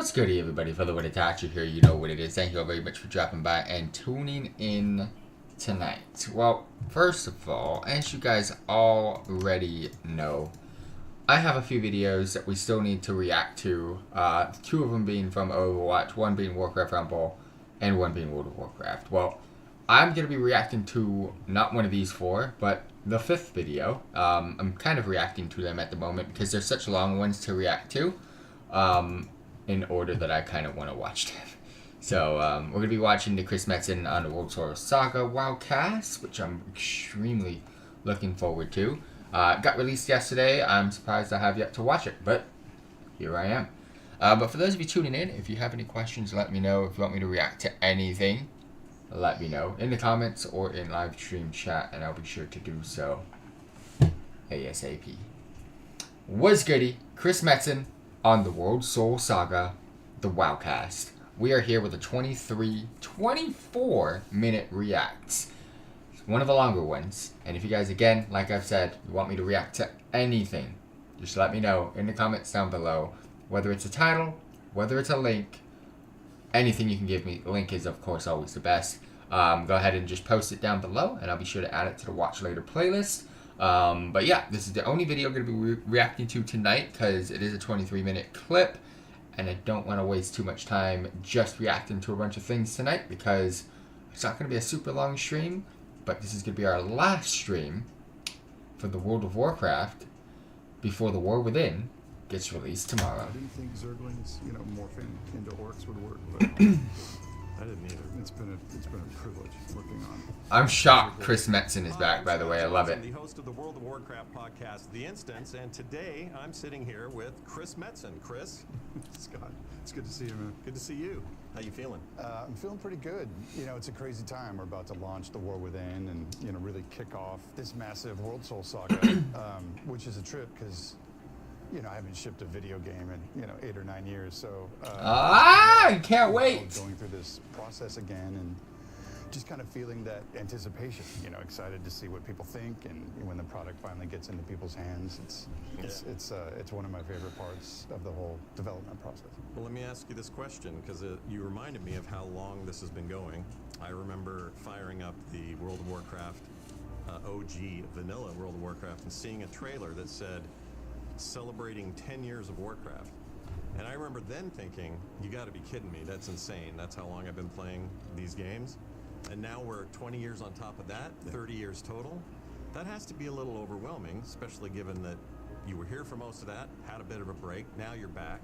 What's good, everybody? FTWitachiPlays here. You know what it is. Thank you all very much for dropping by and tuning in tonight. Well, first of all, as you guys already know, I have a few videos that we still need to react to. Two of them being from Overwatch, one being Warcraft Rumble, and one being World of Warcraft. Well, I'm going to be reacting to not one of these four, but the fifth video. I'm kind of reacting to them at the moment because they're such long ones to react to. In order that I kind of want to watch them. So, we're going to be watching the Chris Metzen on the World Soul Saga WoWcast, which I'm extremely looking forward to. Got released yesterday. I'm surprised I have yet to watch it, but here I am. But for those of you tuning in, if you have any questions, let me know. If you want me to react to anything, let me know in the comments or in live stream chat, and I'll be sure to do so ASAP. What's goody? Chris Metzen on the World Soul Saga, the WoWcast. We are here with a 24 minute react. It's one of the longer ones. And if you guys, again, like I've said, you want me to react to anything, just let me know in the comments down below. Whether it's a title, whether it's a link, anything you can give me. The link is, of course, always the best. Go ahead and just post it down below, and I'll be sure to add it to the Watch Later playlist. But yeah, this is the only video I'm going to be reacting to tonight because it is a 23-minute clip, and I don't want to waste too much time just reacting to a bunch of things tonight because it's not going to be a super long stream, but this is going to be our last stream for the World of Warcraft before the War Within gets released tomorrow. I didn't think Zerglings, morphing into orcs would work, but I didn't either. It's been a privilege working on. I'm shocked Chris Metzen is back, by the way. I love it. I'm the host of the World of Warcraft podcast, The Instance, and today I'm sitting here with Chris Metzen. Chris? Scott, it's good to see you, man. Good to see you. How you feeling? I'm feeling pretty good. It's a crazy time. We're about to launch the War Within and, really kick off this massive World Soul Saga, which is a trip because I haven't shipped a video game in 8 or 9 years, so I can't wait. Going through this process again and just kind of feeling that anticipation. Excited to see what people think, and when the product finally gets into people's hands, it's one of my favorite parts of the whole development process. Well, let me ask you this question because you reminded me of how long this has been going. I remember firing up the World of Warcraft OG vanilla World of Warcraft and seeing a trailer that said celebrating 10 years of Warcraft. And I remember then thinking, you got to be kidding me. That's insane. That's how long I've been playing these games. And now we're 20 years on top of that, 30 years total. That has to be a little overwhelming, especially given that you were here for most of that, had a bit of a break, now you're back.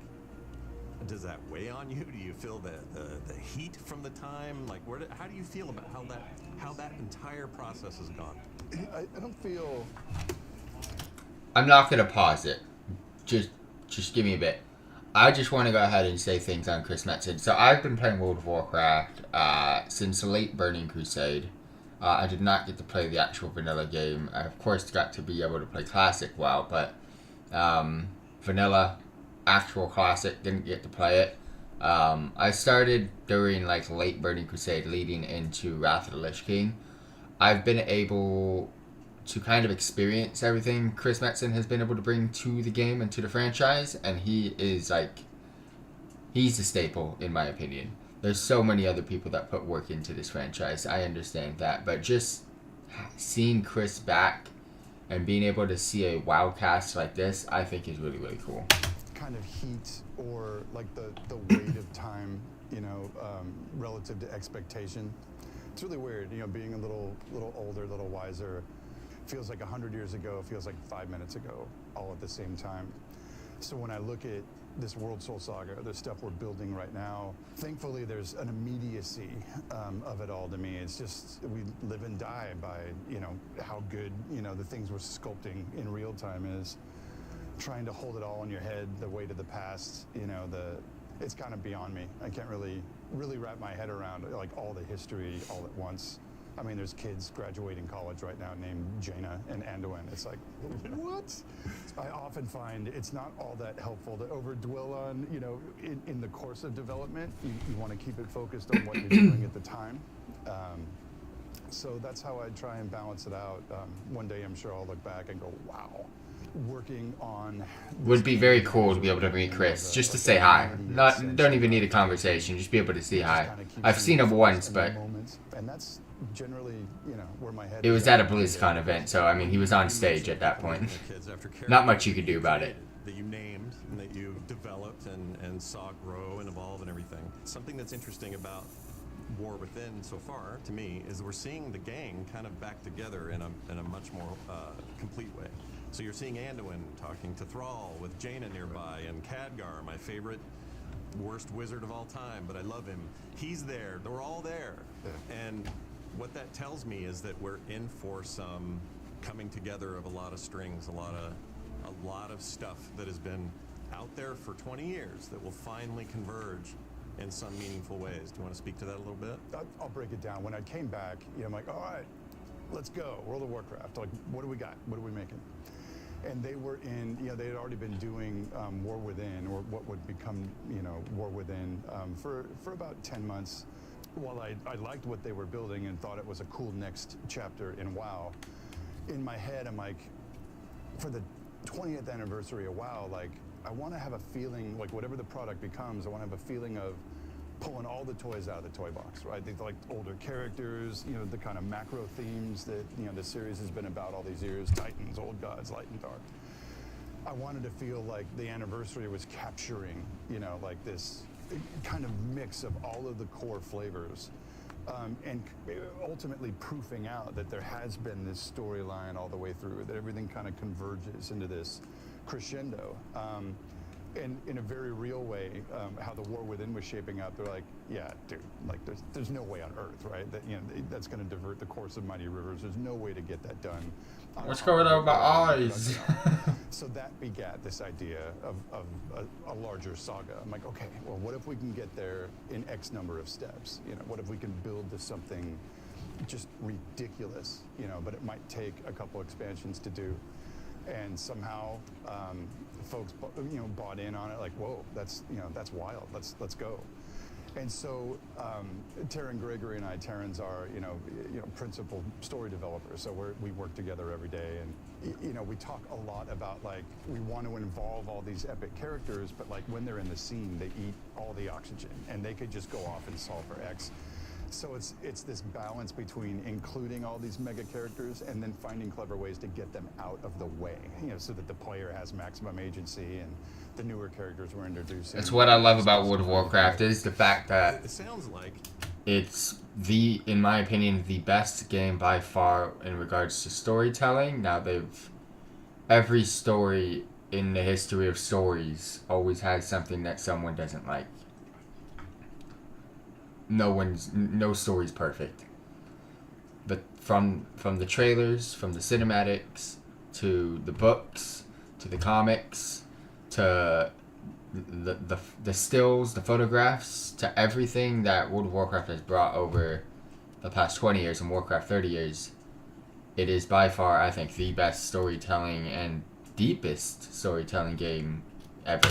Does that weigh on you? Do you feel the heat from the time? Like, how do you feel about how that entire process has gone? I don't feel... I'm not going to pause it. Just give me a bit. I just want to go ahead and say things on Chris Metzen. So I've been playing World of Warcraft since the late Burning Crusade. I did not get to play the actual vanilla game. I, of course, got to be able to play Classic WoW, but vanilla, actual Classic, didn't get to play it. I started during late Burning Crusade leading into Wrath of the Lich King. I've been able to kind of experience everything Chris Metzen has been able to bring to the game and to the franchise, and he is he's a staple in my opinion. There's so many other people that put work into this franchise, I understand that, but just seeing Chris back and being able to see a WoWcast like this, I think is really, really cool. Kind of heat or the weight of time, relative to expectation. It's really weird, being a little older, a little wiser. Feels like 100 years ago, feels like 5 minutes ago, all at the same time. So when I look at this World Soul Saga, the stuff we're building right now, thankfully there's an immediacy of it all to me. It's just, we live and die by, how good, the things we're sculpting in real time is. Trying to hold it all in your head, the weight of the past, it's kind of beyond me. I can't really wrap my head around all the history all at once. I mean, there's kids graduating college right now named Jaina and Anduin. It's like, what? I often find it's not all that helpful to overdwell on, in the course of development. You want to keep it focused on what you're doing at the time. So that's how I try and balance it out. One day I'm sure I'll look back and go, wow, working on. Would be very cool to be able to meet Chris, just to say hi. Don't even need a conversation, just be able to say hi. I've seen him once, but and that's generally, you know, where my head. it was at a BlizzCon event, so I mean he was on stage at that point. Not much you could do about it. That you named and that you developed and saw grow and evolve and everything. Something that's interesting about War Within so far, to me, is we're seeing the gang kind of back together in a much more complete way. So you're seeing Anduin talking to Thrall with Jaina nearby, and Khadgar, my favorite worst wizard of all time, but I love him. He's there. They're all there. Yeah. And what that tells me is that we're in for some coming together of a lot of strings, a lot of stuff that has been out there for 20 years that will finally converge in some meaningful ways. Do you want to speak to that a little bit? I'll break it down. When I came back, you know, I'm like, all right, let's go. World of Warcraft. Like, what do we got? What are we making? And they were in, you know, they had already been doing War Within, or what would become, you know, War Within for about 10 months. While I liked what they were building and thought it was a cool next chapter in WoW, in my head, I'm like, for the 20th anniversary of WoW, like, I want to have a feeling, like whatever the product becomes, I want to have a feeling of pulling all the toys out of the toy box, right? Like older characters, you know, the kind of macro themes that, you know, the series has been about all these years, Titans, Old Gods, Light and Dark. I wanted to feel like the anniversary was capturing, you know, like this kind of mix of all of the core flavors, and ultimately proofing out that there has been this storyline all the way through, that everything kind of converges into this crescendo. And in a very real way, how the War Within was shaping up, they're like, yeah, dude, like there's no way on earth, right? That, you know, that's going to divert the course of Mighty Rivers. There's no way to get that done. What's going on with my eyes? So that begat this idea of a larger saga. I'm like, okay, well, what if we can get there in X number of steps? You know, what if we can build to something just ridiculous, you know, but it might take a couple expansions to do. And somehow folks, you know, bought in on it. Like, whoa, that's, you know, that's wild. Let's go. And so Taryn Gregory and I, Taryn's our, you know, principal story developer. So we work together every day, and you know, we talk a lot about, like, we want to involve all these epic characters, but like when they're in the scene, they eat all the oxygen, and they could just go off and solve for X. So it's this balance between including all these mega characters and then finding clever ways to get them out of the way, you know, so that the player has maximum agency and the newer characters we're introducing. That's what I love about World of Warcraft, is the fact that it sounds like it's in my opinion, the best game by far in regards to storytelling. Now every story in the history of stories always has something that someone doesn't like. No story's perfect. But from the trailers, from the cinematics, to the books, to the comics, to the stills, the photographs, to everything that World of Warcraft has brought over the past 20 years and Warcraft 30 years, it is by far, I think, the best storytelling and deepest storytelling game ever.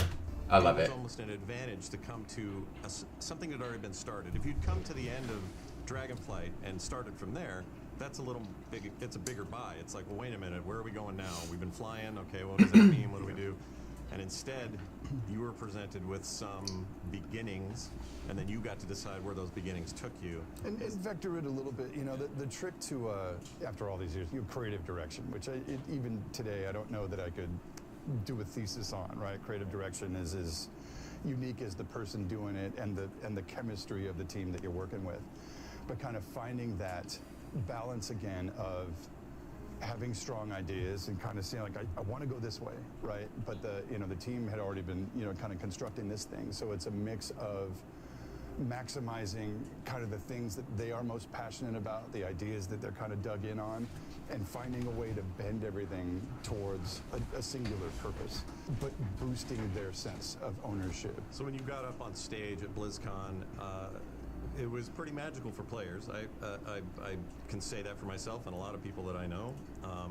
I love it. It's almost an advantage to come to something that had already been started. If you'd come to the end of Dragonflight and started from there, that's a little big. It's a bigger buy. It's like, well, wait a minute, where are we going now? We've been flying. Okay, what does that mean? What do we do? And instead, you were presented with some beginnings, and then you got to decide where those beginnings took you. And vector it a little bit. You know, the trick to after all these years, creative direction, which even today I don't know that I could do a thesis on, right? Creative direction is as unique as the person doing it and the chemistry of the team that you're working with. But kind of finding that balance again of having strong ideas and kind of saying, like, I want to go this way, right? But the team had already been, you know, kind of constructing this thing. So it's a mix of maximizing kind of the things that they are most passionate about, the ideas that they're kind of dug in on, and finding a way to bend everything towards a singular purpose, but boosting their sense of ownership. So when you got up on stage at BlizzCon, it was pretty magical for players. I can say that for myself, and a lot of people that I know,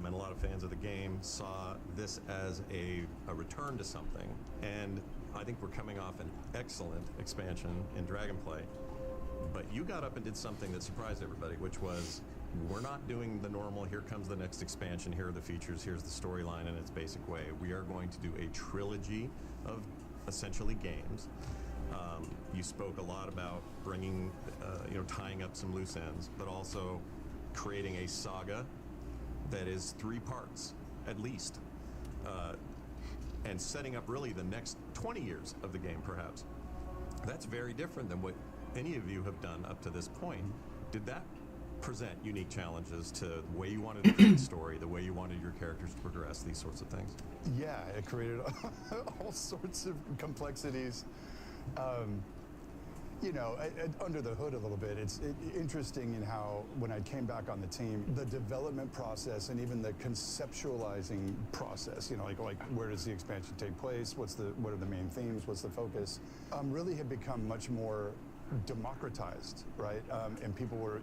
and a lot of fans of the game saw this as a return to something. And I think we're coming off an excellent expansion in Dragonflight. But you got up and did something that surprised everybody, which was we're not doing the normal, here comes the next expansion, here are the features, here's the storyline in its basic way. We are going to do a trilogy of essentially games. You spoke a lot about bringing, tying up some loose ends, but also creating a saga that is 3 parts, at least, and setting up really the next 20 years of the game, perhaps. That's very different than what any of you have done up to this point. Did that present unique challenges to the way you wanted to create a story, the way you wanted your characters to progress, these sorts of things? Yeah, it created all sorts of complexities. Under the hood a little bit, it's interesting in how when I came back on the team, the development process and even the conceptualizing process, like where does the expansion take place? What are the main themes? What's the focus? Really had become much more democratized, right? And people were,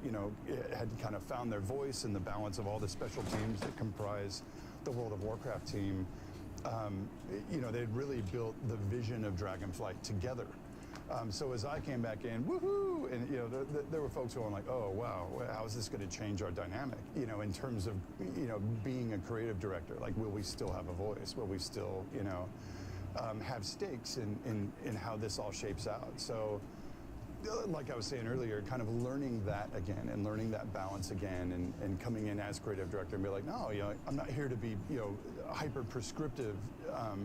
had kind of found their voice in the balance of all the special teams that comprise the World of Warcraft team. They'd really built the vision of Dragonflight together. So as I came back in, woohoo, and there were folks who were like, oh wow, how is this going to change our dynamic? In terms of being a creative director, like will we still have a voice? Will we still have stakes in how this all shapes out? So, like I was saying earlier, kind of learning that again and learning that balance again, and coming in as creative director and be like, no, I'm not here to be hyper prescriptive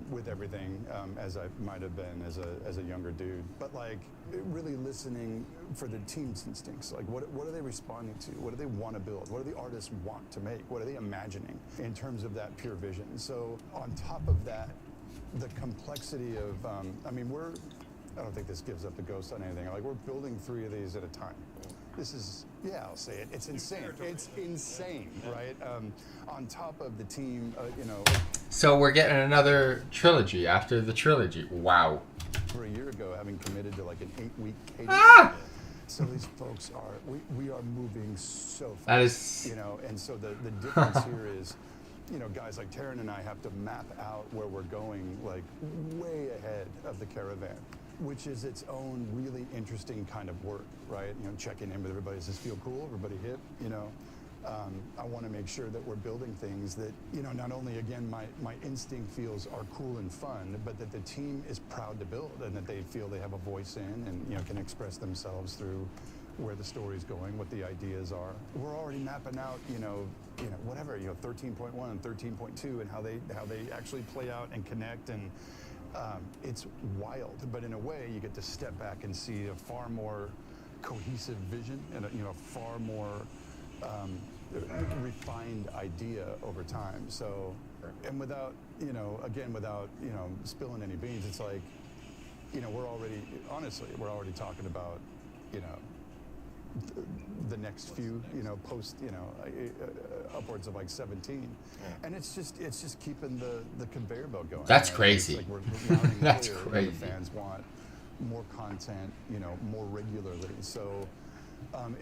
with everything as I might have been as a younger dude, but like really listening for the team's instincts. Like what are they responding to? What do they want to build? What do the artists want to make? What are they imagining in terms of that pure vision? So on top of that, the complexity of I don't think this gives up the ghost on anything. Like, we're building 3 of these at a time. This is, I'll say it. It's insane. It's insane, right? On top of the team, So we're getting another trilogy after the trilogy. Wow. For a year ago, having committed to like an 8-week cadence. Ah! So these folks we are moving so fast. That is... And so the difference here is, guys like Taryn and I have to map out where we're going, like way ahead of the caravan, which is its own really interesting kind of work, right? Checking in with everybody. Does this feel cool? Everybody hip? I want to make sure that we're building things that, not only, again, my instinct feels are cool and fun, but that the team is proud to build and that they feel they have a voice in and, can express themselves through where the story's going, what the ideas are. We're already mapping out, whatever, 13.1 and 13.2 and how they actually play out and connect, and it's wild. But in a way, you get to step back and see a far more cohesive vision and a far more refined idea over time. So, and without spilling any beans, it's like, we're already talking about, the next few, post, upwards of like 17, and it's just keeping the conveyor belt going. That's right? crazy. Like we're That's clear crazy. The fans want more content, more regularly. So,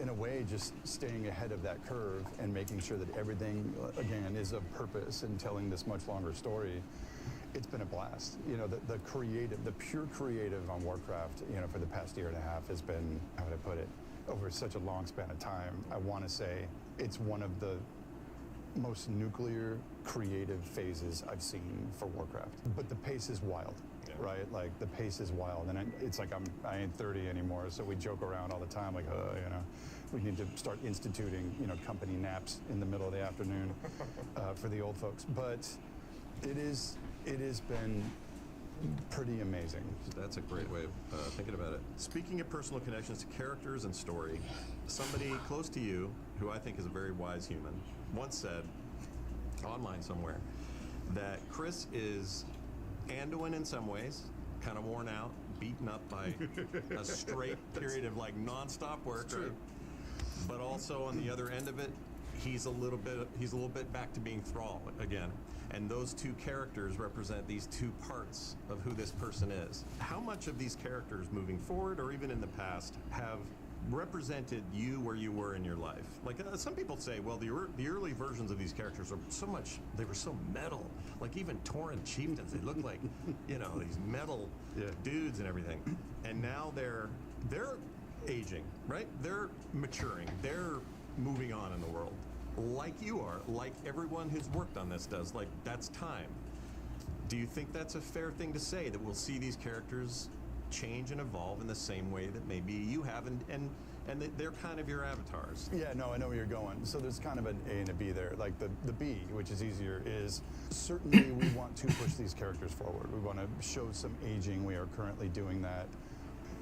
in a way, just staying ahead of that curve and making sure that everything, again, is of purpose and telling this much longer story. It's been a blast. The pure creative on Warcraft, for the past year and a half has been, how would I put it, over such a long span of time. I want to say it's one of the most nuclear creative phases I've seen for Warcraft. But the pace is wild, right? Like the pace is wild, and it's like I ain't 30 anymore, so we joke around all the time, like, we need to start instituting, company naps in the middle of the afternoon for the old folks. But it has been pretty amazing. That's a great way of thinking about it. Speaking of personal connections to characters and story, somebody close to you, who I think is a very wise human, once said, online somewhere, that Chris is Anduin in some ways, kind of worn out, beaten up by a straight period of like nonstop work, right? But also on the other end of it, he's a little bit back to being Thrall again. And those 2 characters represent these 2 parts of who this person is. How much of these characters moving forward, or even in the past, have represented you where you were in your life? Like some people say, well, the early versions of these characters are they were so metal. Like even Tauren chieftains, they look like, these metal dudes and everything. And now they're aging, right? They're maturing. They're moving on in the world, like you are, like everyone who's worked on this does. Like, that's time. Do you think that's a fair thing to say, that we'll see these characters change and evolve in the same way that maybe you have, and that they're kind of your avatars? Yeah, no, I know where you're going. So there's kind of an A and a B there. Like the B, which is easier, is certainly we want to push these characters forward. We want to show some aging. We are currently doing that.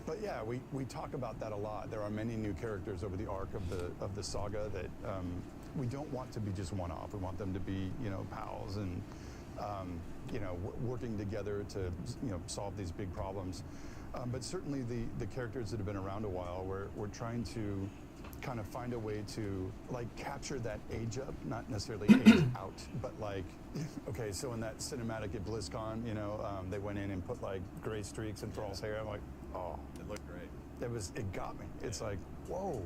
But yeah, we talk about that a lot. There are many new characters over the arc of the saga that we don't want to be just one-off. We want them to be, pals and working together to solve these big problems. But certainly the characters that have been around a while, we're trying to kind of find a way to capture that age up, not necessarily age out, but okay, so in that cinematic at BlizzCon, they went in and put gray streaks in Thrall's hair. I'm like, oh, It looked great. it got me. It's like, whoa.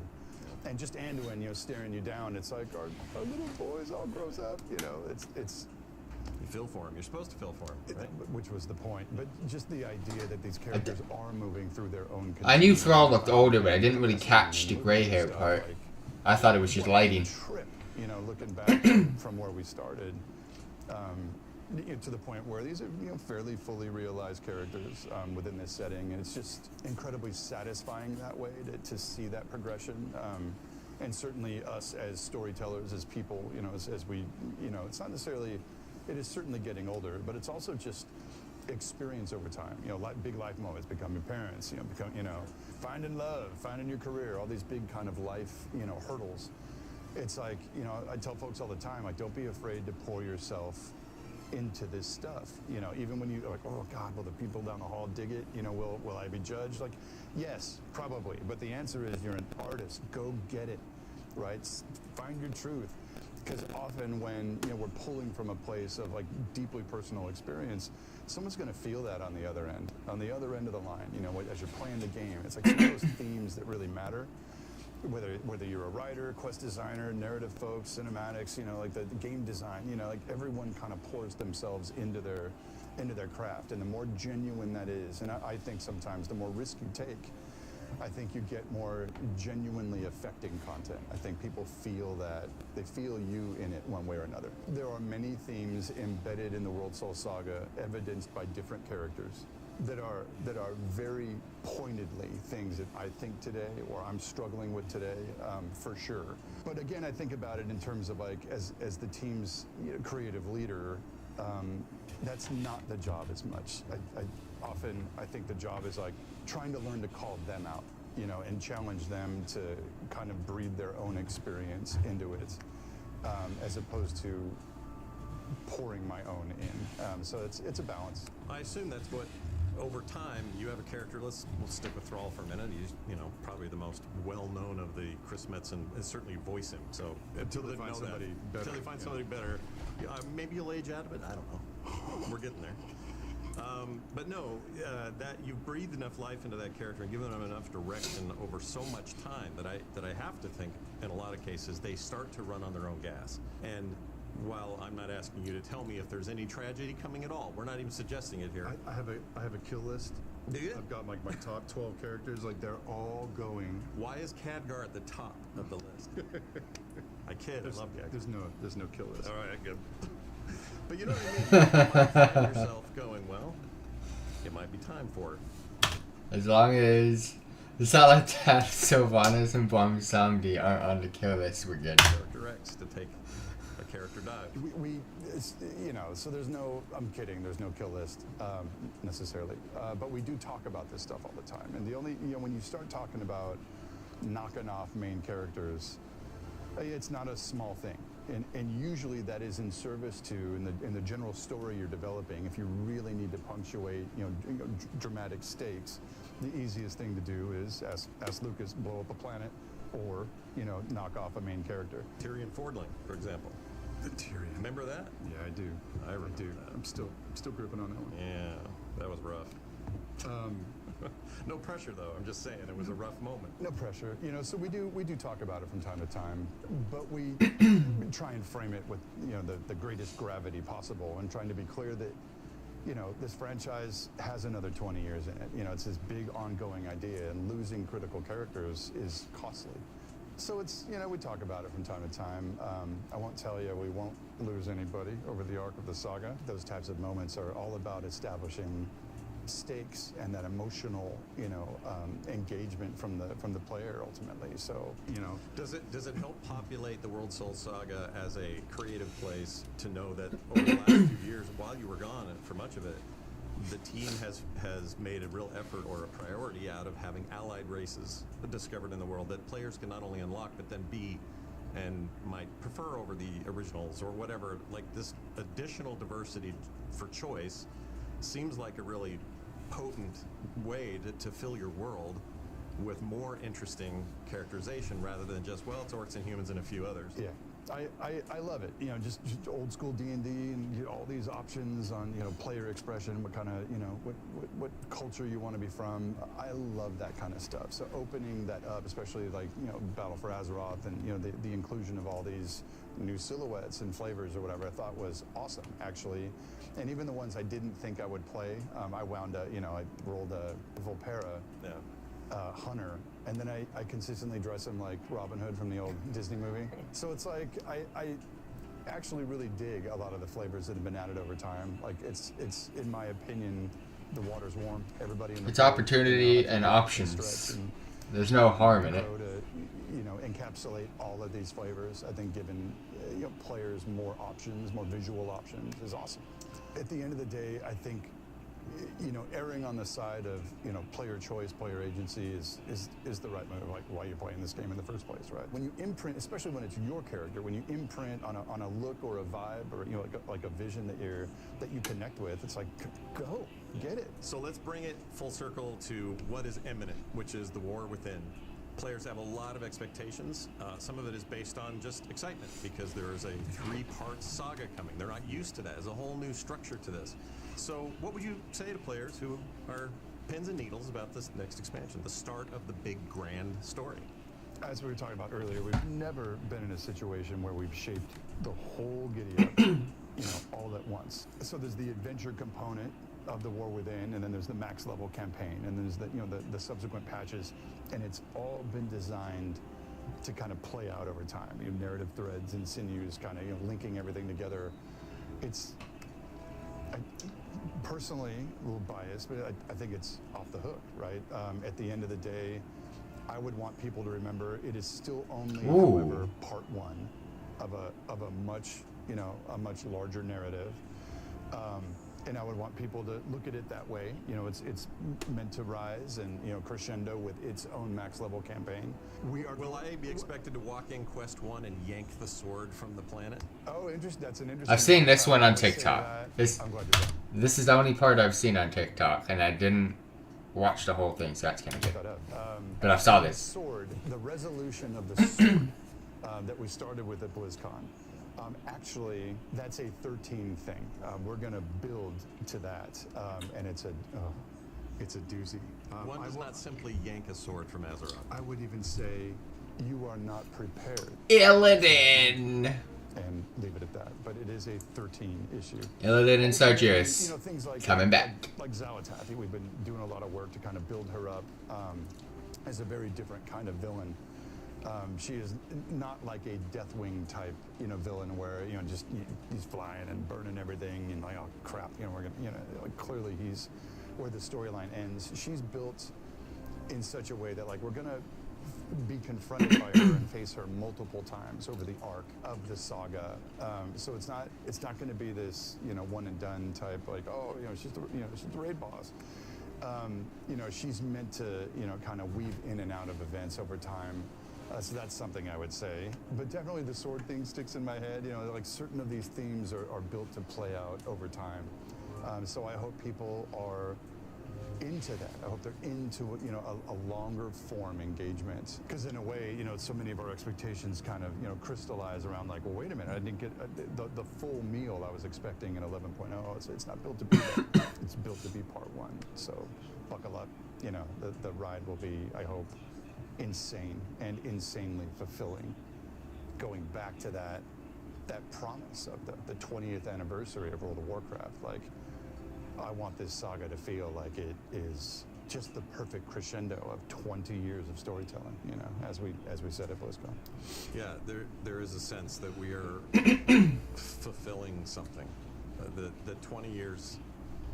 And just Anduin, staring you down. It's like our little boys all grows up. It's. You feel for him. You're supposed to feel for him, right? Which was the point. But just the idea that these characters are moving through their own. I knew Thrall looked older, but I didn't really catch the grey hair part. I thought it was just lighting. Trip, looking back from where we started, to the point where these are fairly fully realized characters within this setting, and it's just incredibly satisfying that way to see that progression. And certainly us as storytellers, as people, as we, it's not necessarily. It is certainly getting older, but it's also just experience over time. Big life moments, becoming parents, finding love, finding your career, all these big kind of life, hurdles. It's like, I tell folks all the time, don't be afraid to pour yourself into this stuff. Even when you're like, oh God, will the people down the hall dig it? Will I be judged? Yes, probably. But the answer is you're an artist. Go get it, right? Find your truth. Because often when we're pulling from a place of deeply personal experience, someone's going to feel that on the other end of the line. As you're playing the game, it's some of those themes that really matter. Whether you're a writer, quest designer, narrative folks, cinematics, the game design, everyone kind of pours themselves into their craft, and the more genuine that is, and I think sometimes the more risk you take, I think you get more genuinely affecting content. I think people feel that, they feel you in it one way or another. There are many themes embedded in the World Soul Saga, evidenced by different characters, that are very pointedly things that I think today, or I'm struggling with today, for sure. But again, I think about it in terms of as the team's creative leader, that's not the job as much. I think the job is trying to learn to call them out, and challenge them to kind of breathe their own experience into it, as opposed to pouring my own in. So it's a balance. I assume that's what, over time, you have a character. We'll stick with Thrall for a minute. He's, probably the most well-known of the Chris Metzen, and certainly voice him. So until they find somebody better. Until they find somebody better. Maybe you'll age out of it. I don't know. We're getting there. But no, that you've breathed enough life into that character and given them enough direction over so much time that I have to think, in a lot of cases, they start to run on their own gas. And while I'm not asking you to tell me if there's any tragedy coming at all, we're not even suggesting it here. I have a kill list. Do you? I've got my top 12 characters. They're all going. Why is Khadgar at the top of the list? I kid. I love Khadgar. There's no kill list. All right, good. But you know what I mean? You might find yourself going, well, it might be time for it. As long as the solid that Sylvanas and Blumsongi aren't on the kill list, we're good. Character X to take a character dive. So there's no, I'm kidding, there's no kill list necessarily. But we do talk about this stuff all the time. And the only, when you start talking about knocking off main characters, it's not a small thing. And usually that is in service to, in the general story you're developing, if you really need to punctuate, dramatic stakes, the easiest thing to do is ask Lucas, blow up a planet, or, knock off a main character. Tyrion Fordling, for example. The Tyrion. Remember that? Yeah, I do. I do. That. I'm still gripping on that one. Yeah, that was rough. No pressure though. I'm just saying it was a rough moment. No pressure. So we do talk about it from time to time, but we try and frame it with the greatest gravity possible, and trying to be clear that this franchise has another 20 years in it. It's this big ongoing idea, and losing critical characters is costly. So it's, we talk about it from time to time. I won't tell you we won't lose anybody over the arc of the saga. Those types of moments are all about establishing stakes and that emotional, engagement from the player ultimately. So, Does it help populate the World Soul Saga as a creative place to know that over the last few years, while you were gone for much of it, the team has made a real effort or a priority out of having allied races discovered in the world that players can not only unlock but then be and might prefer over the originals or whatever. Like this additional diversity for choice seems like a really potent way to fill your world with more interesting characterization rather than just, well, it's orcs and humans and a few others. Yeah. I love it. Just old school D&D and all these options on player expression, what kind of what culture you want to be from. I love that kind of stuff. So opening that up, especially like Battle for Azeroth and the inclusion of all these new silhouettes and flavors or whatever, I thought was awesome actually. And even the ones I didn't think I would play, I wound up I rolled a Volpera. Yeah. Hunter, and then I consistently dress him like Robin Hood from the old Disney movie. So it's like I actually really dig a lot of the flavors that have been added over time. Like it's in my opinion, the water's warm. Everybody in the It's opportunity and options. There's no harm in it. To encapsulate all of these flavors, I think giving players more options, more visual options is awesome. At the end of the day, I think erring on the side of player choice, player agency is the right move. Like why you're playing this game in the first place, right? When you imprint, especially when it's your character, when you imprint on a look or a vibe or like a vision that you connect with, it's like go get it. So let's bring it full circle to what is imminent, which is the war within. Players have a lot of expectations. Some of it is based on just excitement because there is a 3-part saga coming. They're not used to that. There's a whole new structure to this. So what would you say to players who are pins and needles about this next expansion, the start of the big grand story? As we were talking about earlier, we've never been in a situation where we've shaped the whole giddy up, all at once. So there's the adventure component of the War Within, and then there's the max level campaign, and there's the subsequent patches, and it's all been designed to kind of play out over time. Narrative threads and sinews, kind of linking everything together. I personally, a little biased, but I think it's off the hook, right? At the end of the day, I would want people to remember it is still only, however, part one of a much larger narrative. And I would want people to look at it that way. It's meant to rise and crescendo with its own max level campaign. Will I be expected to walk in Quest 1 and yank the sword from the planet? Oh, interesting. That's an interesting. I've seen this one on TikTok. I'm glad you're there. This is the only part I've seen on TikTok, and I didn't watch the whole thing, so that's kind of good. But I saw this. Sword, the resolution of the sword that we started with at BlizzCon. Actually, that's a 13 thing. We're going to build to that, and it's a doozy. One does not simply yank a sword from Azeroth. I would even say you are not prepared. Illidan! And leave it at that. But it is a 13 issue. Illidan and Sargeras things like coming back. Like Xalatathi, we've been doing a lot of work to kind of build her up as a very different kind of villain. She is not like a Deathwing type, villain where he's flying and burning everything and like, oh crap, we're gonna, like clearly he's where the storyline ends. She's built in such a way that like we're gonna be confronted by her and face her multiple times over the arc of the saga. So it's not going to be this one and done type like she's the raid boss. She's meant to kind of weave in and out of events over time. So that's something I would say. But definitely the sword thing sticks in my head. Like certain of these themes are built to play out over time. So I hope people are into that. I hope they're into a longer form engagement. Because in a way, so many of our expectations kind of crystallize around like, well, wait a minute, I didn't get the full meal I was expecting in 11.0. It's not built to be that. It's built to be part one. So buckle up. The ride will be, I hope, insane and insanely fulfilling. Going back to that promise of the 20th anniversary of World of Warcraft, like I want this saga to feel like it is just the perfect crescendo of 20 years of storytelling, you know, as we said at BlizzCon. Yeah, there is a sense that we are fulfilling something. The 20 years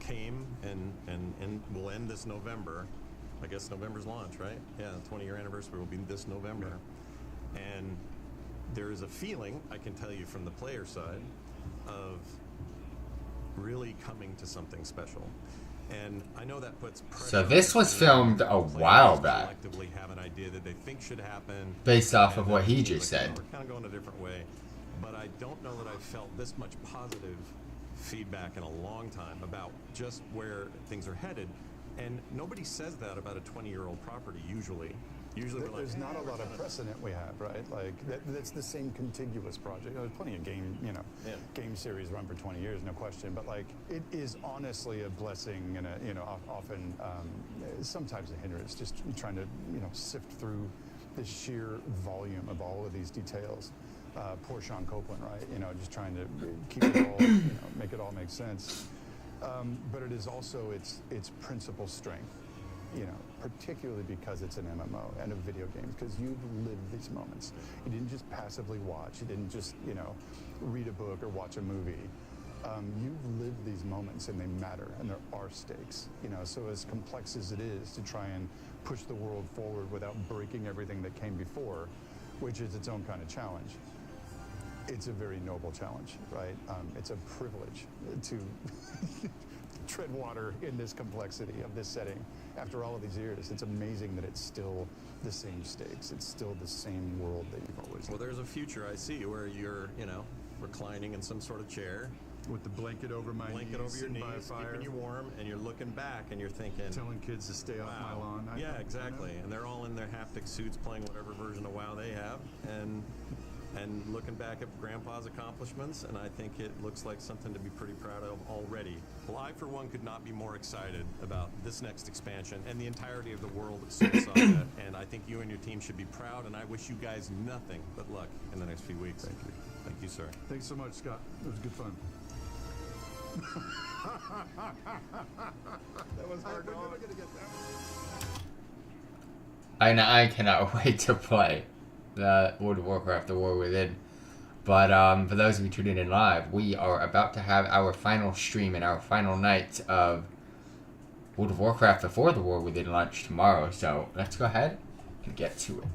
came and will end this November. I guess November's launch, right? Yeah, the 20-year anniversary will be this November. Yeah. And there is a feeling, I can tell you from the player side, of really coming to something special. And I know that puts pressure. So this was filmed a while back. Collectively have an idea that they think should happen. Based off of what he just said. We're kind of going a different way. But I don't know that I've felt this much positive feedback in a long time about just where things are headed. And nobody says that about a 20-year-old property usually. Usually there's not a lot of precedent we have, right? Like that's the same contiguous project. There's plenty of game series run for 20 years, no question. But like, it is honestly a blessing and often sometimes a hindrance. Just trying to sift through the sheer volume of all of these details. Poor Sean Copeland, right? Just trying to keep it all, make it all make sense. But it is also its principal strength. Particularly because it's an MMO and a video game, because you've lived these moments. You didn't just passively watch. You didn't just, read a book or watch a movie. You've lived these moments and they matter and there are stakes, so as complex as it is to try and push the world forward without breaking everything that came before, which is its own kind of challenge. It's a very noble challenge, right? It's a privilege to tread water in this complexity of this setting. After all of these years, it's amazing that it's still the same stakes. It's still the same world that you've always Well, there's a future I see where you're, reclining in some sort of chair. With the blanket over my blanket over your knees, keeping you warm, and you're looking back and you're thinking... Telling kids to stay off my lawn. Yeah, exactly. And they're all in their haptic suits playing whatever version of WoW they have. And looking back at Grandpa's accomplishments, and I think it looks like something to be pretty proud of already. Well, I, for one, could not be more excited about this next expansion and the entirety of the world at Soul Saga, and I think you and your team should be proud, and I wish you guys nothing but luck in the next few weeks. Thank you. Thank you, sir. Thanks so much, Scott. It was good fun. That was hard. We're never gonna get that. I cannot wait to play the World of Warcraft, The War Within. But for those of you tuning in live, we are about to have our final stream and our final night of World of Warcraft before The War Within launch tomorrow. So let's go ahead and get to it.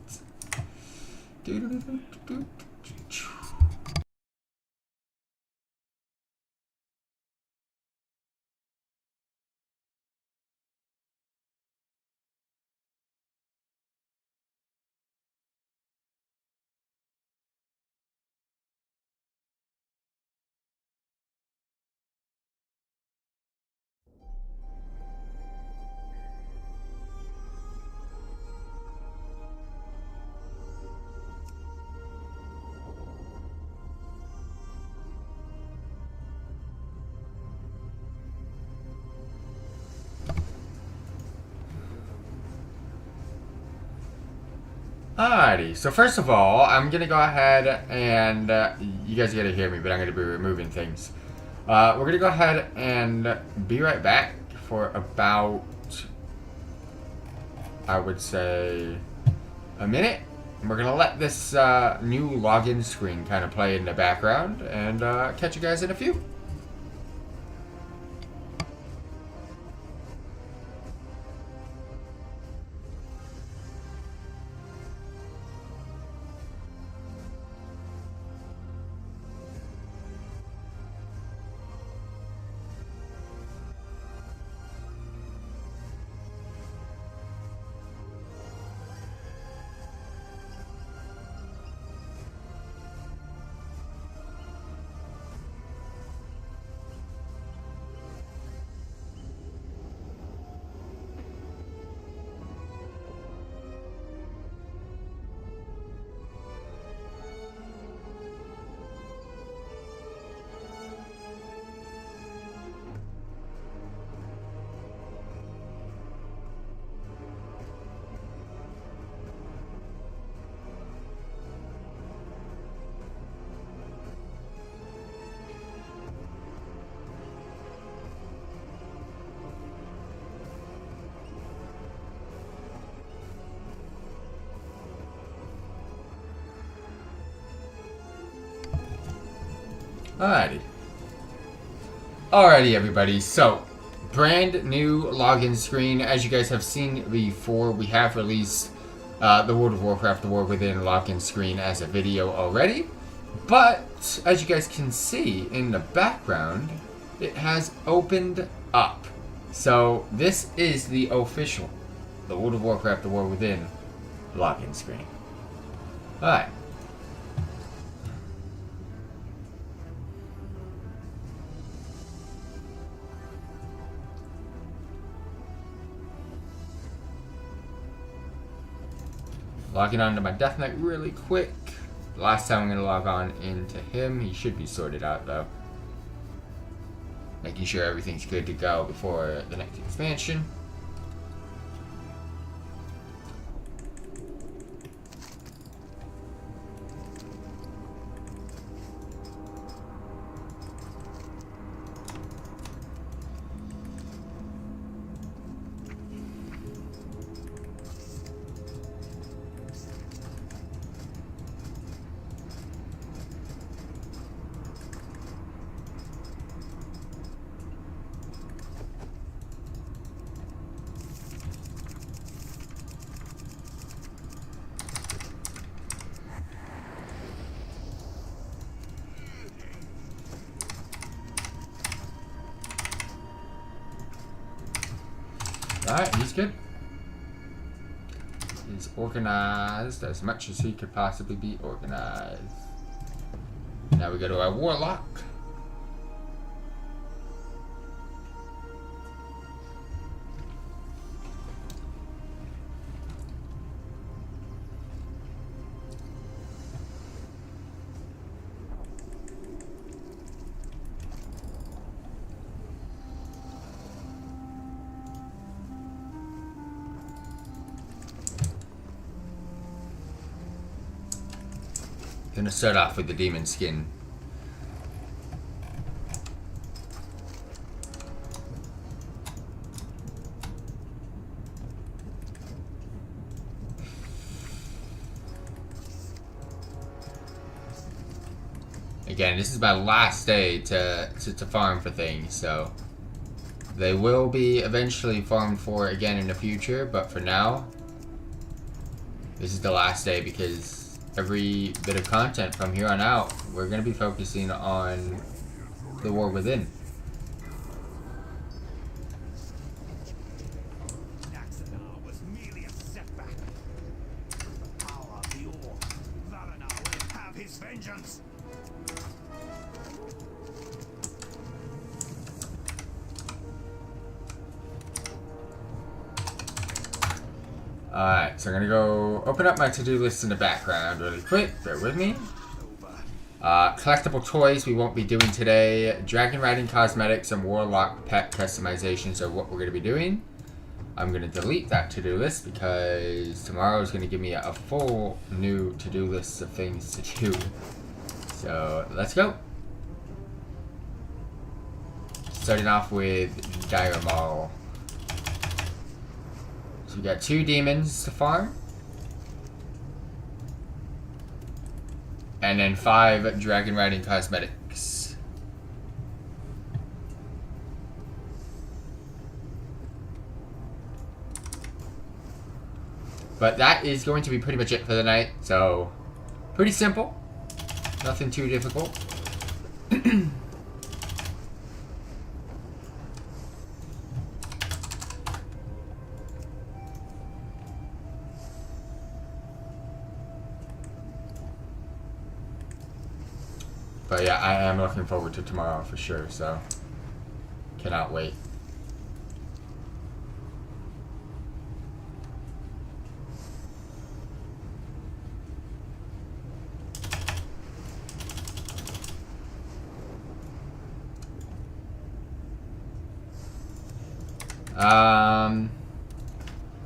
Alrighty, so first of all, I'm going to go ahead and, you guys got to hear me, but I'm going to be removing things. We're going to go ahead and be right back for about, I would say, a minute. And we're going to let this new login screen kind of play in the background, and catch you guys in a few. Alrighty. Alrighty, everybody. So, brand new login screen. As you guys have seen before, we have released the World of Warcraft The War Within login screen as a video already. But, as you guys can see in the background, it has opened up. So, this is the official The World of Warcraft The War Within login screen. Alright. Logging on to my Death Knight really quick. Last time I'm going to log on into him. He should be sorted out though. Making sure everything's good to go before the next expansion. Alright, he's good. He's organized as much as he could possibly be organized. Now we go to our Warlock. Gonna start off with the demon skin. Again, this is my last day to farm for things, so they will be eventually farmed for again in the future, but for now, this is the last day because every bit of content from here on out, we're going to be focusing on the War Within. Was merely a setback. The power of the Orc. Valenar will have his vengeance. Alright, so I'm gonna go open up my to-do list in the background really quick. Bear with me. Collectible toys we won't be doing today. Dragon riding cosmetics and Warlock pet customizations are what we're gonna be doing. I'm gonna delete that to-do list because tomorrow is gonna give me a full new to-do list of things to do. So let's go. Starting off with Dire Maul. We got 2 demons to farm. And then 5 dragon riding cosmetics. But that is going to be pretty much it for the night. So, pretty simple. Nothing too difficult. But yeah, I am looking forward to tomorrow for sure, so cannot wait.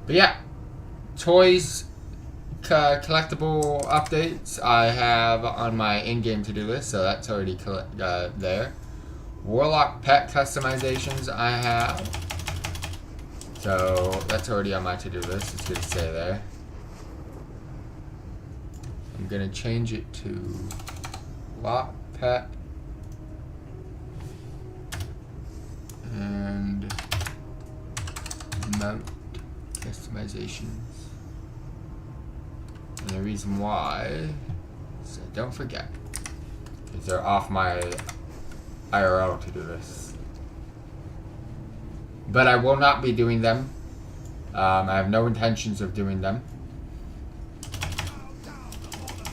But yeah, toys, collectible updates I have on my in-game to-do list, so that's already there. Warlock pet customizations I have, so that's already on my to-do list. It's gonna stay there. I'm gonna change it to lock pet about customizations. And the reason why, so don't forget, because they're off my IRL to-do list. But I will not be doing them. I have no intentions of doing them.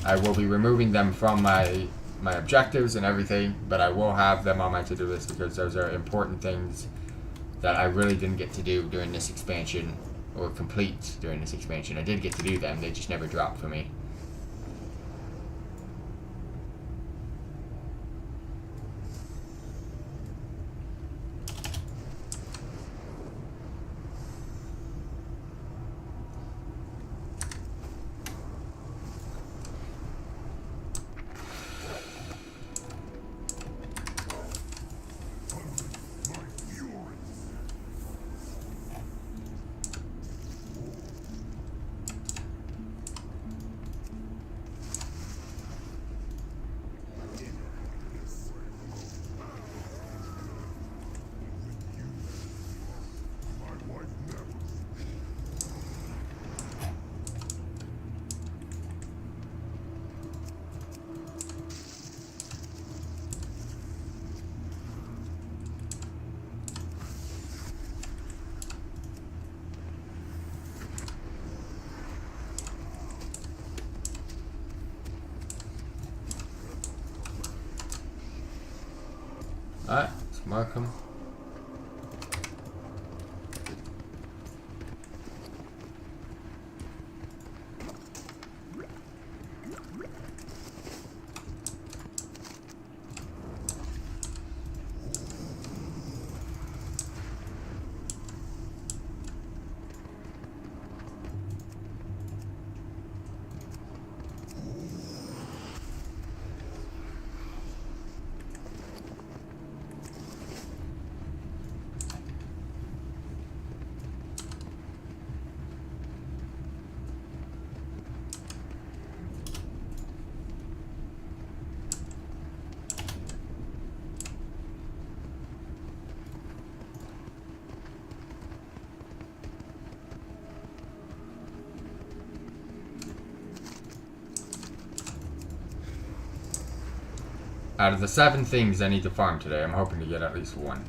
I will be removing them from my objectives and everything, but I will have them on my to-do list because those are important things that I really didn't get to do during this expansion, or complete during this expansion. I did get to do them, they just never dropped for me. Alright, let's mark them. Out of the 7 things I need to farm today, I'm hoping to get at least 1.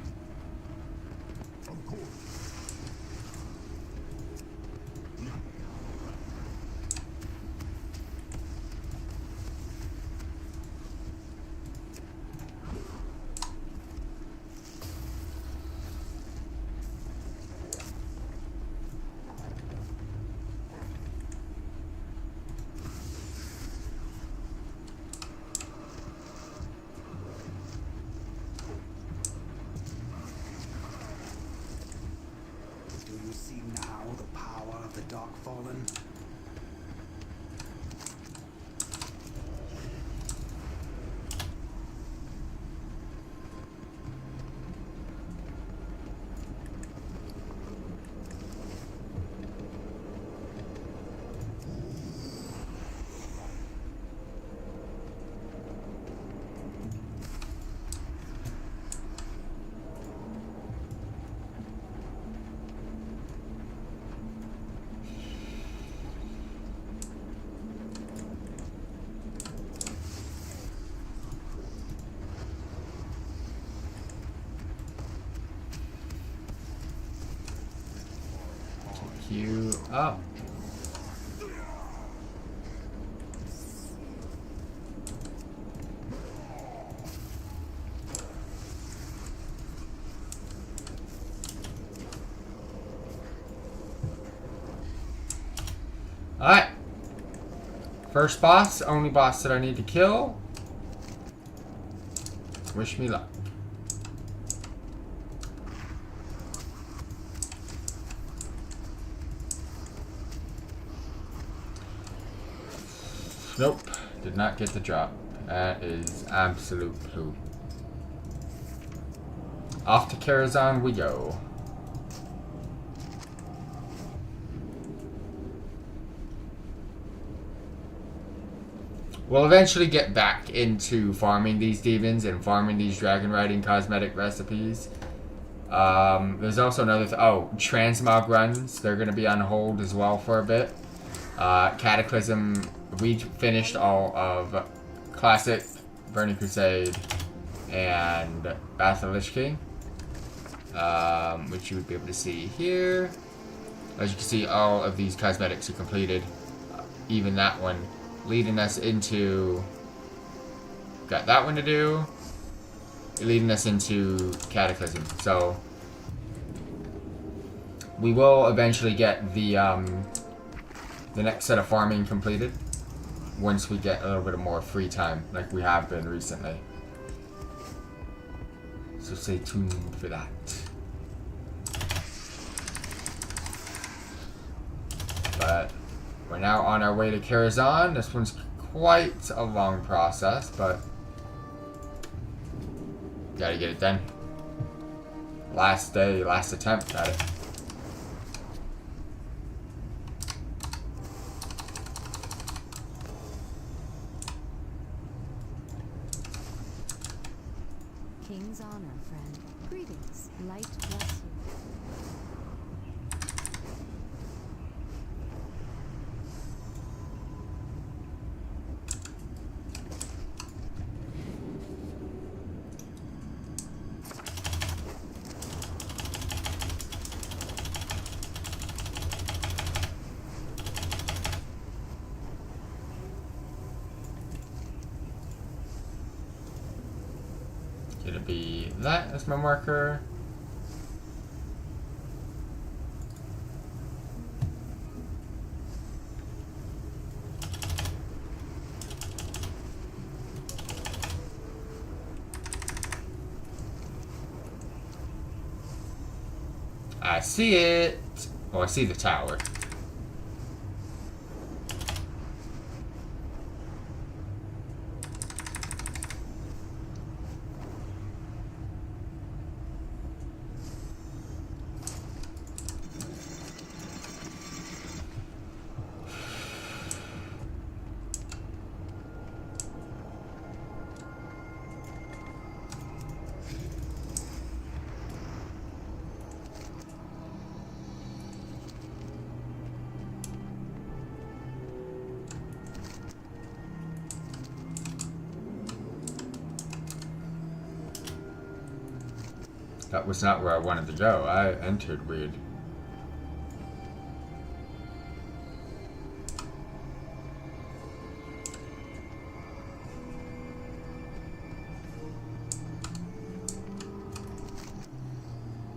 You up. Alright. First boss, only boss that I need to kill. Wish me luck. Nope, did not get the drop. That is absolute poo. Off to Karazhan we go. We'll eventually get back into farming these demons and farming these dragon riding cosmetic recipes. There's also another transmog runs. They're gonna be on hold as well for a bit. Cataclysm, we finished all of Classic, Burning Crusade, and Wrath of the Lich King, which you would be able to see here. As you can see, all of these cosmetics are completed, even that one, leading us into, got that one to do, leading us into Cataclysm. So we will eventually get the next set of farming completed once we get a little bit of more free time, like we have been recently. So stay tuned for that. But we're now on our way to Karazhan. This one's quite a long process, but gotta get it done. Last day, last attempt at it. King's honor, friend. Greetings. Light bless you. Gonna be that as my marker. I see it. Oh, I see the tower. That was not where I wanted to go. I entered weird.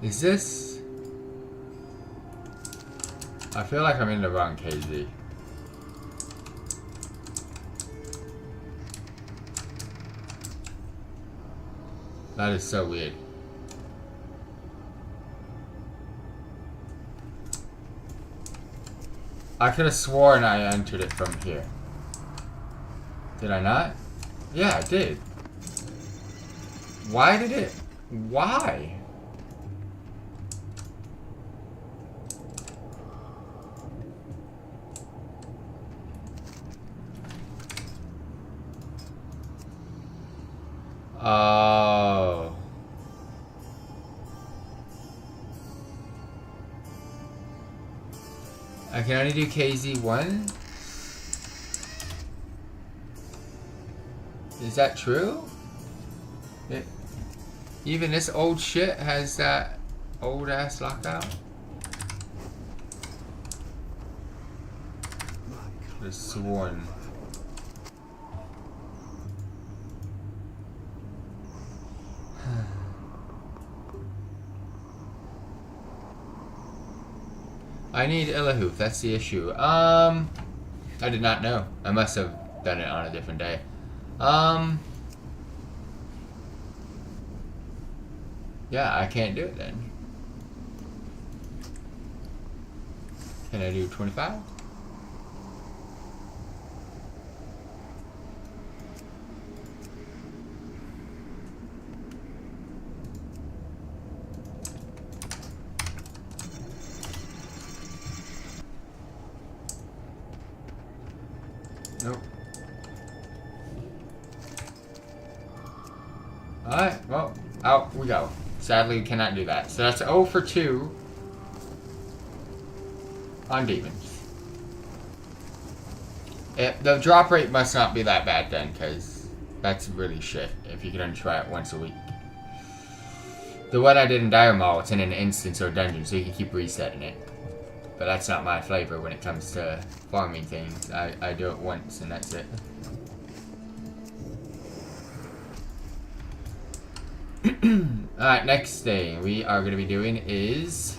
Is this? I feel like I'm in the wrong KZ. That is so weird. I could have sworn I entered it from here. Did I not? Yeah, I did. Why did it? Why? Oh. I can only do KZ1? Is that true? Even this old shit has that old ass lockout? Could have sworn. I need Illahoof, that's the issue. I did not know. I must have done it on a different day. Yeah, I can't do it then. Can I do 25? Nope. Alright, well, out we go. Sadly, we cannot do that. So that's 0 for 2 on demons. The drop rate must not be that bad then, because that's really shit if you can only try it once a week. The one I did in Dire Maul, it's in an instance or dungeon, so you can keep resetting it. But that's not my flavor when it comes to farming things. I do it once and that's it. Alright, next thing we are going to be doing is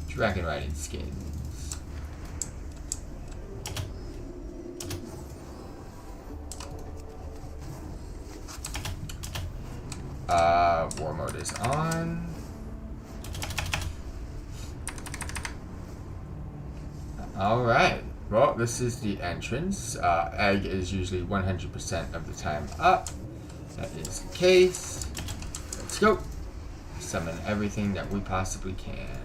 dragon riding skins. War mode is on. Alright, well, this is the entrance. Egg is usually 100% of the time up. That is the case. Let's go. Summon everything that we possibly can.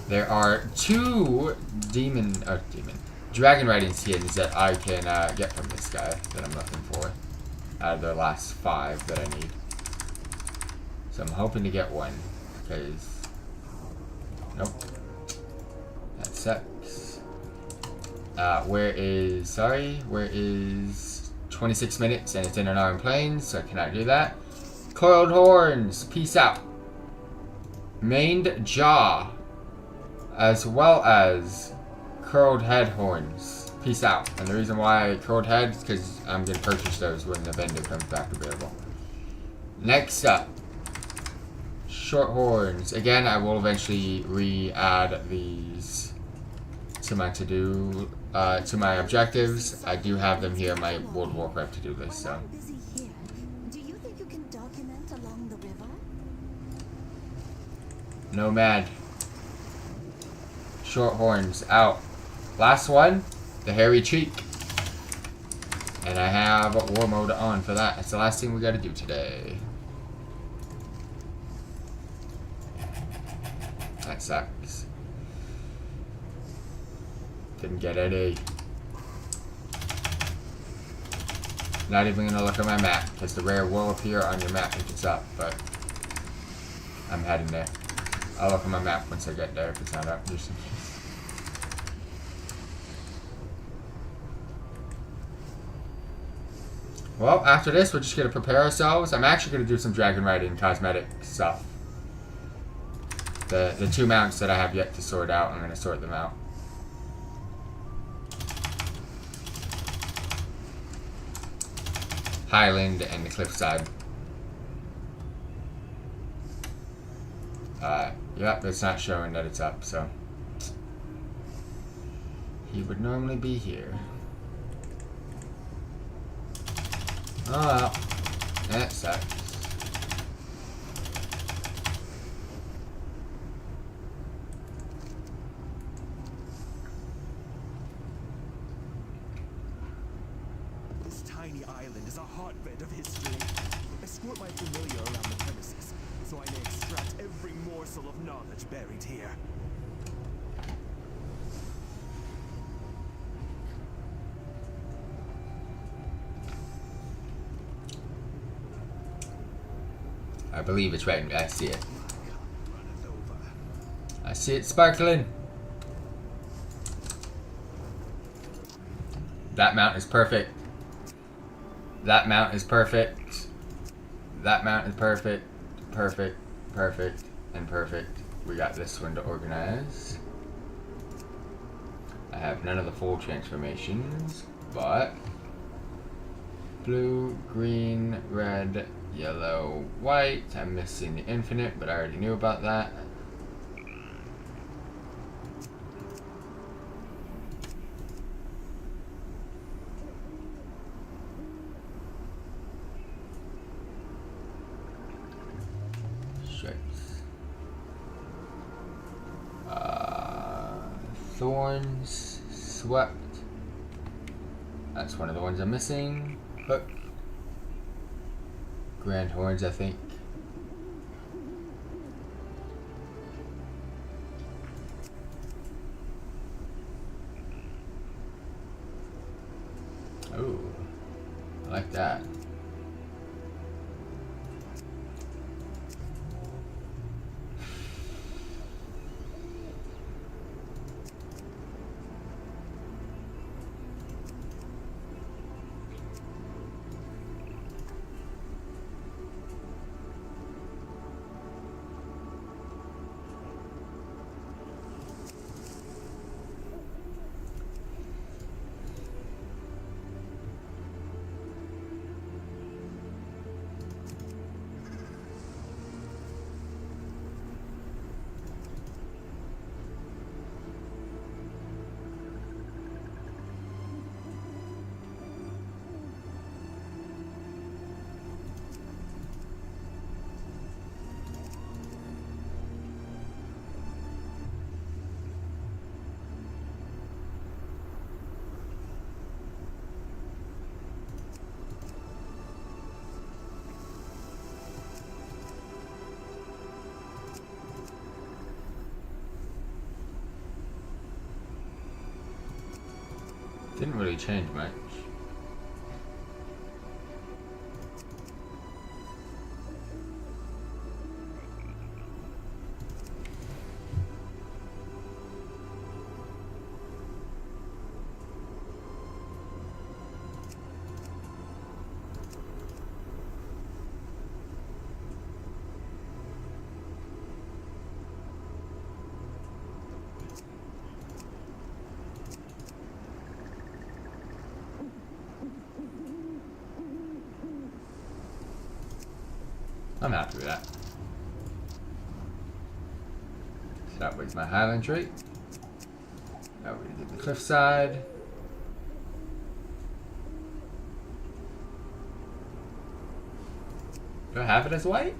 There are 2 dragon riding skins that I can get from this guy that I'm looking for. Out of the last 5 that I need. So I'm hoping to get one, because nope. That sucks. Where is 26 minutes and it's in an Iron Plains, so I cannot do that. Coiled horns, peace out. Maned jaw, as well as curled head horns, peace out. And the reason why curled head is because I'm going to purchase those when the vendor comes back available. Next up, short horns. Again, I will eventually re-add these to my to-do, to my objectives. I do have them here in my World of Warcraft to-do list, so. I'm busy here. Do you think you can document along the river? Nomad. Short horns out. Last one, the hairy cheek. And I have war mode on for that. That's the last thing we gotta do today. That sucks. Didn't get any. Not even gonna look at my map, because the rare will appear on your map if it's up, but I'm heading there. I'll look at my map once I get there if it's not up, just in case. Well, after this, we're just gonna prepare ourselves. I'm actually gonna do some dragon riding cosmetic stuff. The 2 mounts that I have yet to sort out, I'm gonna sort them out. Highland and the Cliffside. Yep, it's not showing that it's up, so. He would normally be here. Oh well. That sucks. This tiny island is a hotbed of history. Escort my familiar around the premises, so I may extract every morsel of knowledge buried here. I believe it's right. I see it. I see it sparkling. That mount is perfect. That mount is perfect. That mount is perfect. Perfect. Perfect. And perfect. We got this one to organize. I have none of the full transformations, but blue, green, red, yellow, white. I'm missing the infinite, but I already knew about that. Stripes. Thorns, swept. That's one of the ones I'm missing. Hook. Grand horns, I think. Ooh, I like that. Didn't really change much. I'm happy with that. So that was my Highland trait. Now we did the cliffside. Do I have it as white?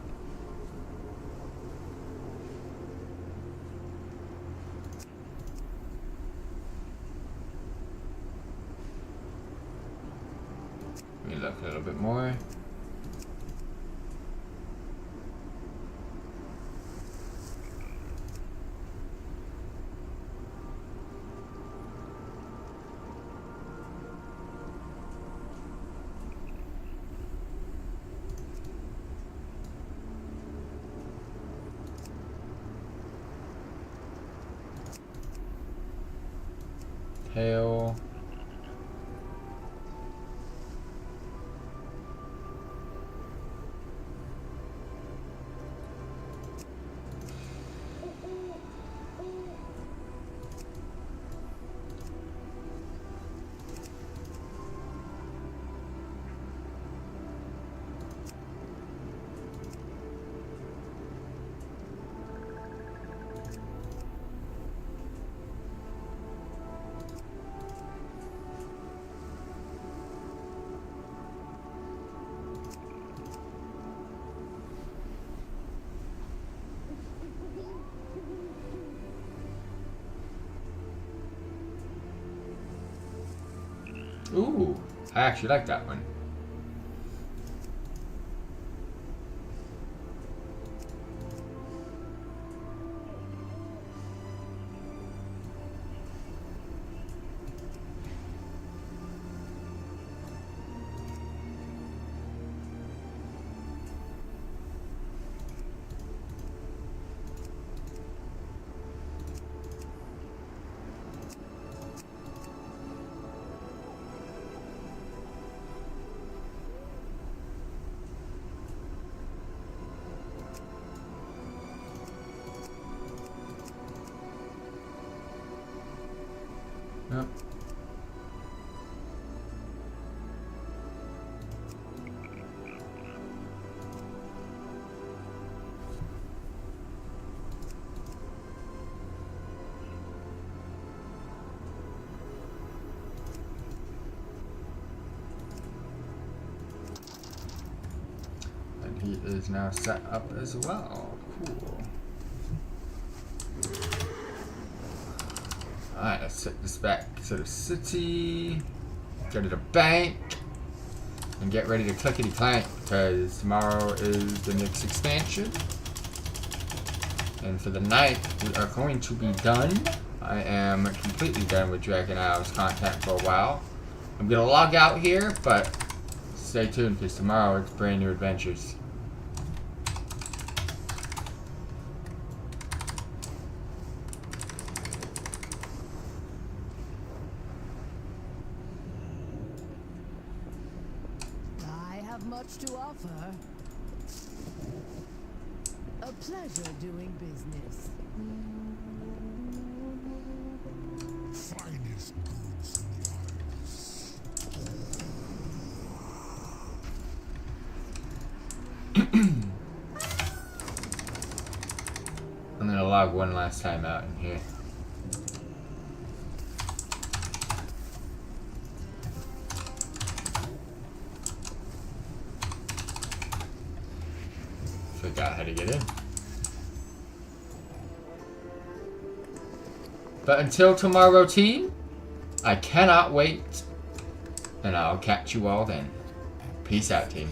Let me look a little bit more. Tail. Ooh, I actually like that one. Yep. And he is now set up as well. Cool. Alright, let's take this back to the city, go to the bank, and get ready to clickety clank because tomorrow is the next expansion. And for the night, we are going to be done. I am completely done with Dragon Isle's content for a while. I'm gonna log out here, but stay tuned because tomorrow it's brand new adventures. I have much to offer. A pleasure doing business. Finest goods in the I'm gonna log one last time out in here. Forgot how to get in. But until tomorrow, team, I cannot wait. And I'll catch you all then. Peace out, team.